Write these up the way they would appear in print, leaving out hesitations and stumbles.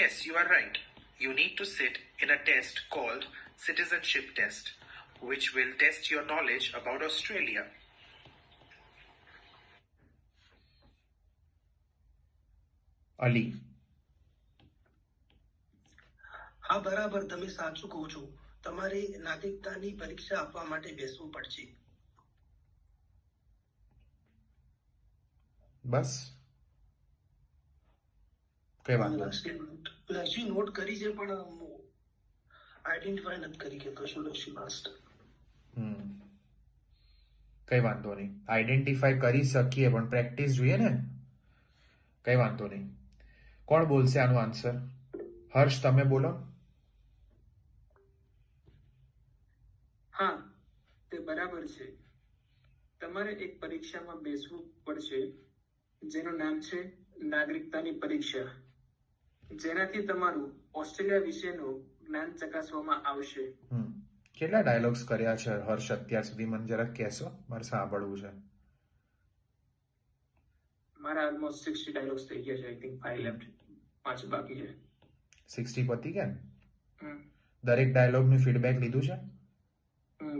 Yes, you are right. You need to sit in a test called Citizenship Test, which will test your knowledge about Australia. Ali. હા બરાબર, તમે સાચું કહો છો. તમારે નાગરિકતાની પરીક્ષા આપવા માટે બેસવું પડશે. બસ કઈ વાંધો નહીં. લક્ષ્મી નોટ કરી છે પણ આઈડેન્ટિફાઈ નથી કરી કે કશું લક્ષ્મી લાસ્ટ. કઈ વાંધો નહીં, આઈડેન્ટિફાઈ કરી શકીએ પણ પ્રેક્ટિસ જોઈએ ને. કઈ વાંધો નહીં. કોણ બોલશે આનો આન્સર? હર્ષ, તમે બોલો. હા, તે બરાબર છે. તમારે એક પરીક્ષામાં બેસવું પડશે જેનું નામ છે નાગરિકતાની પરીક્ષા, જેનાથી તમારું ઓસ્ટ્રેલિયા વિશેનું જ્ઞાન ચકાસવામાં આવશે. કેટલા ડાયલોગ્સ કર્યા છે હર્ષ અત્યાર સુધી? મને જરાક કહેશો, મારે સાંભળવું છે. મારા ઓલમોસ્ટ 60 ડાયલોગ્સ થઈ ગયા છે. આઈ થિંક 5 લેફ્ટ, 5 બાકી છે. 60 પતી ગયા ને? દરેક ડાયલોગનું ફીડબેક લીધું છે?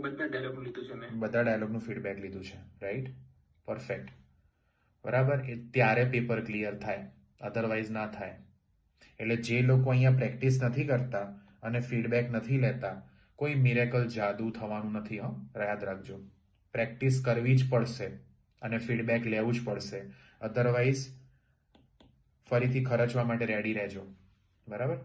બધા ડાયલોગ લીધું છે મેં. બધા ડાયલોગનું ફીડબેક લીધું છે, રાઈટ? પરફેક્ટ. બરાબર. એ ત્યારે પેપર ક્લિયર થાય, અધરવાઇઝ ના થાય. એટલે જે લોકો અહીંયા પ્રેક્ટિસ નથી કરતા અને ફીડબેક નથી લેતા, કોઈ મિરેકલ જાદુ થવાનું નથી. યાદ રાખજો, પ્રેક્ટિસ કરવી જ પડશે અને ફીડબેક લેવું જ પડશે. અધરવાઇઝ ફરીથી ખર્ચવા માટે રેડી રહેજો. બરાબર.